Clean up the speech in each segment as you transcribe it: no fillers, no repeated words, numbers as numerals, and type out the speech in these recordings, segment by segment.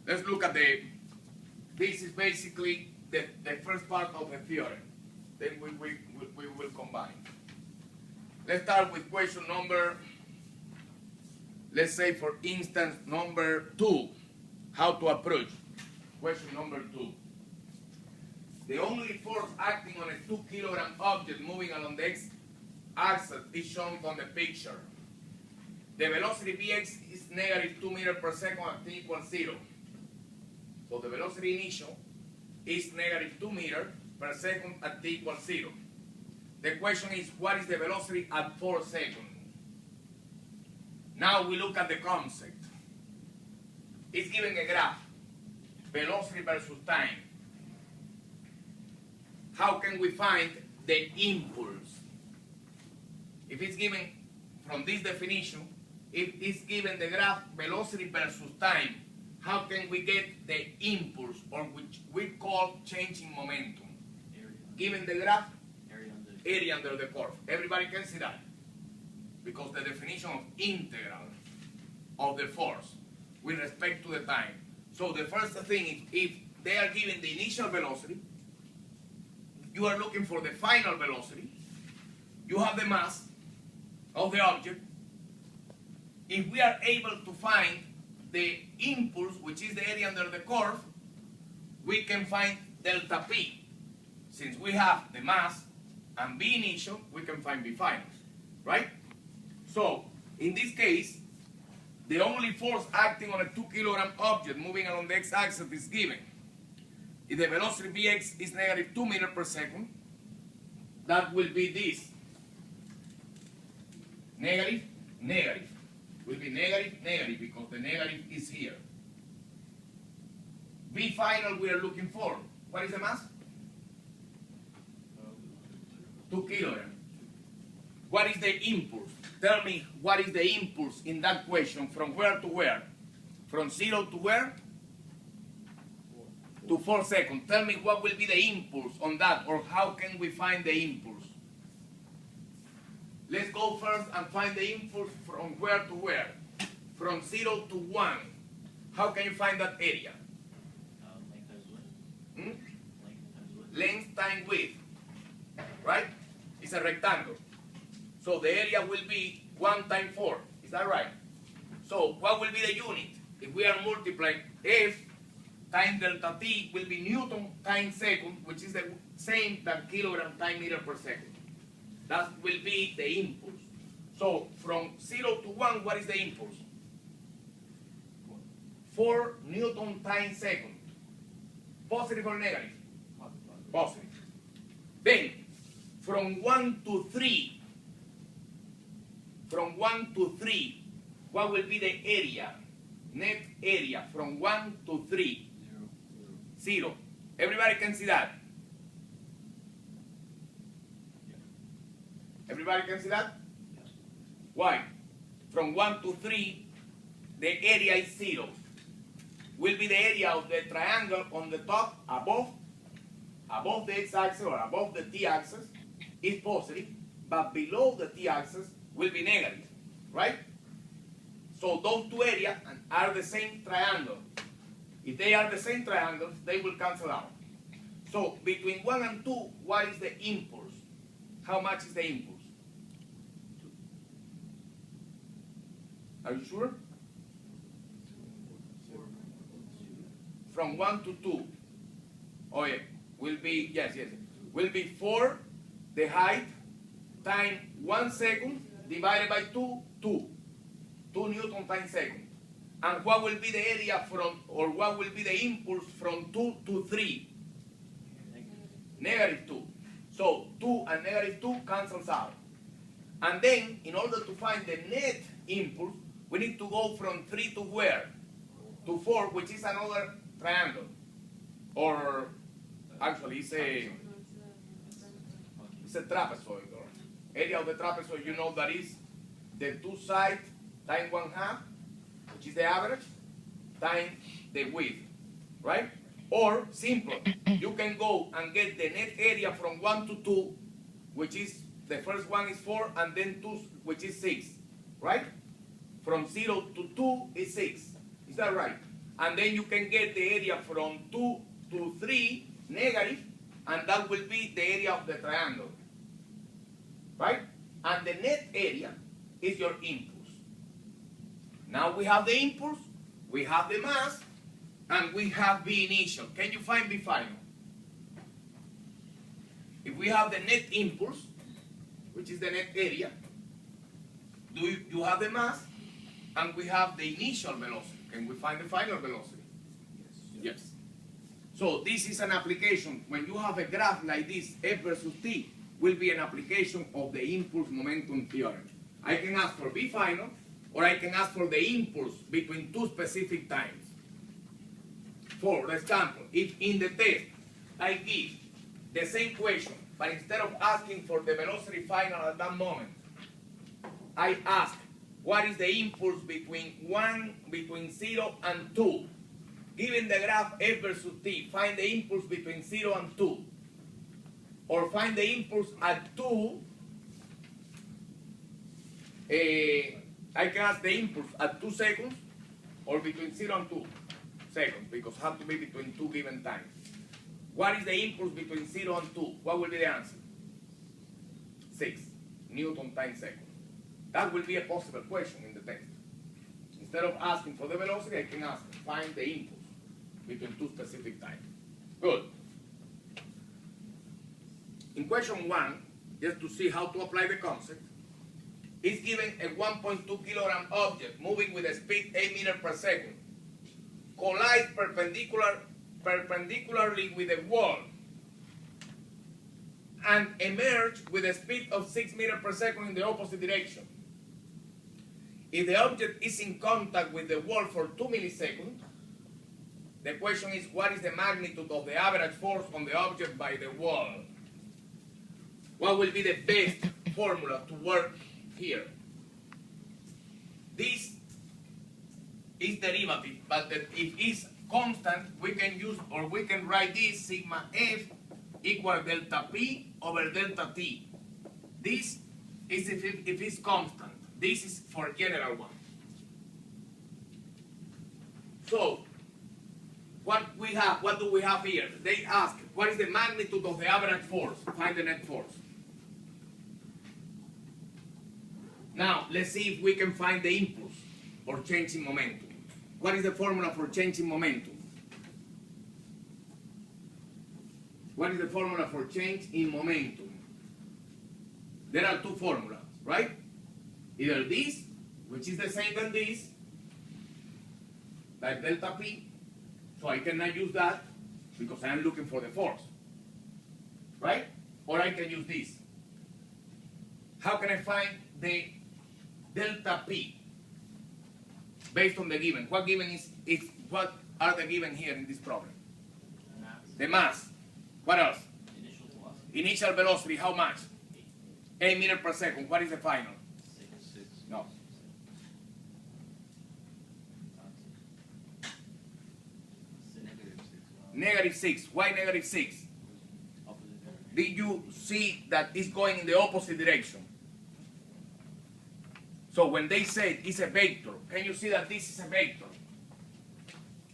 let's look at this is basically the first part of the theorem. Then we will combine. Let's start with question number, let's say for instance, number 2. How to approach. Question number 2. The only force acting on a 2-kilogram object moving along the x-axis is shown on the picture. The velocity Vx is negative 2 meters per second at t equals 0. So the velocity initial is negative 2 meters per second at t equals 0. The question is, what is the velocity at 4 seconds? Now we look at the concept. It's given a graph, velocity versus time. How can we find the impulse? If it's given from this definition, if it's given the graph velocity versus time, how can we get the impulse, or which we call changing momentum? Given the graph, area under the curve. Everybody can see that, because the definition of integral of the force with respect to the time. So the first thing, if they are given the initial velocity, you are looking for the final velocity, you have the mass of the object. If we are able to find the impulse, which is the area under the curve, we can find delta P. Since we have the mass and V initial, we can find V final, right? So, in this case, the only force acting on a 2-kilogram object moving along the x-axis is given. If the velocity Vx is negative 2 meters per second, that will be this. Negative, negative. Will be negative, negative, because the negative is here. V final we are looking for. What is the mass? 2 kilograms. What is the impulse? Tell me, what is the impulse in that question? From where to where? From 0 to where? To 4 seconds. Tell me what will be the impulse on that, or how can we find the impulse? Let's go first and find the impulse from where to where? From 0 to 1. How can you find that area? Length times width. Hmm? Length times width. Right? It's a rectangle. So the area will be 1 times 4. Is that right? So what will be the unit? If we are multiplying, F times delta T will be Newton times second, which is the same than kilogram times meter per second. That will be the impulse. So from 0 to 1, what is the impulse? 4 Newton times second. Positive or negative? Positive. Then, from 1 to 3, what will be the area? Net area from 1 to 3? 0. Everybody can see that? Everybody can see that? Why? From 1 to 3, the area is 0. Will be the area of the triangle on the top, above the x-axis or above the t-axis is positive, but below the t-axis will be negative, right? So those two areas are the same triangle. If they are the same triangles, they will cancel out. So between 1 and 2, what is the impulse? How much is the impulse? Are you sure? From 1 to 2. Oh yeah, will be, yes, will be 4, the height, times 1 second, divided by 2, 2. 2 Newton times second. And what will be the area from, or what will be the impulse from 2 to 3? Negative 2. So 2 and negative 2 cancels out. And then, in order to find the net impulse, we need to go from 3 to where? To 4, which is another triangle. Or, actually, it's a trapezoid. Or area of the trapezoid, you know that is the two sides times 1/2, which is the average, times the width, right? Or, simple, you can go and get the net area from 1 to 2, which is, the first one is 4, and then 2, which is 6, right? From 0 to 2 is 6. Is that right? and then you can get the area from 2 to 3 negative, and that will be the area of the triangle, right? And the net area is your impulse. Now we have the impulse, we have the mass, and we have V initial. Can you find V final? If we have the net impulse, which is the net area, you have the mass, and we have the initial velocity. Can we find the final velocity? Yes. So this is an application. When you have a graph like this, F versus T will be an application of the impulse momentum theorem. I can ask for V final, or I can ask for the impulse between two specific times. For example, if in the test I give the same question, but instead of asking for the velocity final at that moment, I ask what is the impulse between 0 and 2. Given the graph F versus T, find the impulse between 0 and 2. Or find the impulse at 2. I can ask the impulse at 2 seconds, or between 0 and 2 seconds, because it has to be between 2 given times. What is the impulse between 0 and 2? What will be the answer? 6 Newton times second. That will be a possible question in the text. Instead of asking for the velocity, I can ask, find the impulse between two specific times. Good. In question 1, just to see how to apply the concept, is given a 1.2 kilogram object moving with a speed 8 meters per second, collides perpendicularly with a wall, and emerge with a speed of 6 meters per second in the opposite direction. If the object is in contact with the wall for 2 milliseconds, the question is, what is the magnitude of the average force on the object by the wall? What will be the best formula to work here? This is derivative, but if it's constant, we can use, or we can write this sigma F equal delta P over delta T. This is if it's constant. This is for general one. So, what do we have here? They ask, what is the magnitude of the average force? Find the net force. Now, let's see if we can find the impulse or change in momentum. What is the formula for change in momentum? What is the formula for change in momentum? There are two formulas, right? Either this, which is the same than this, like delta P, so I cannot use that because I am looking for the force, right? Or I can use this. How can I find the delta P based on the given? What given is what are the given here in this problem? The mass. What else? Initial velocity. Initial velocity, how much? 8 meters per second. What is the final? 6. No. Negative 6. Why negative 6? Did you see that it's going in the opposite direction? So when they said it's a vector, can you see that this is a vector?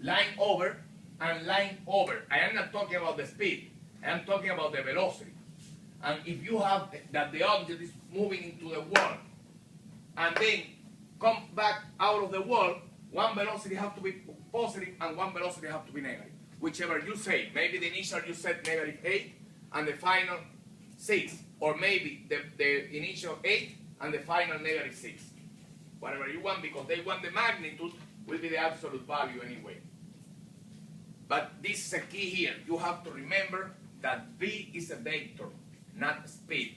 Line over and line over. I am not talking about the speed. I am talking about the velocity. And if you have that the object is moving into the wall and then come back out of the wall, one velocity has to be positive and one velocity has to be negative. Whichever you say. Maybe the initial you said negative 8 and the final 6. Or maybe the initial 8 and the final negative 6. Whatever you want, because they want the magnitude will be the absolute value anyway. But this is a key here. You have to remember that V is a vector, not speed.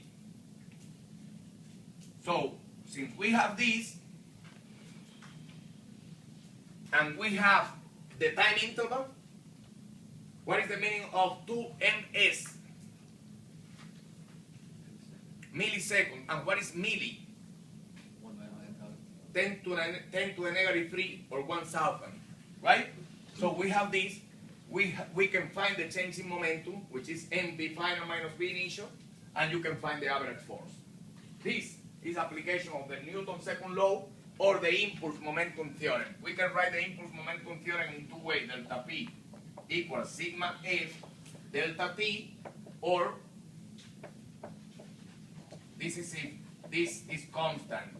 So, since we have this, and we have the time interval, what is the meaning of 2ms? Millisecond. And what is milli? 10 to the negative 3 or 1,000, right? So we have this. We can find the change in momentum, which is mv final minus v initial, and you can find the average force. This is application of the Newton's second law or the impulse momentum theorem. We can write the impulse momentum theorem in two ways. Delta P equals sigma F delta T, or this is if this is constant,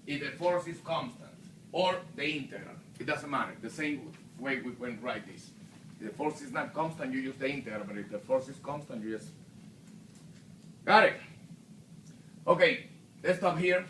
if the force is constant, or the integral. It doesn't matter. The same way we can write this. If the force is not constant, you use the integral, but if the force is constant, you just... Got it? Okay, let's stop here.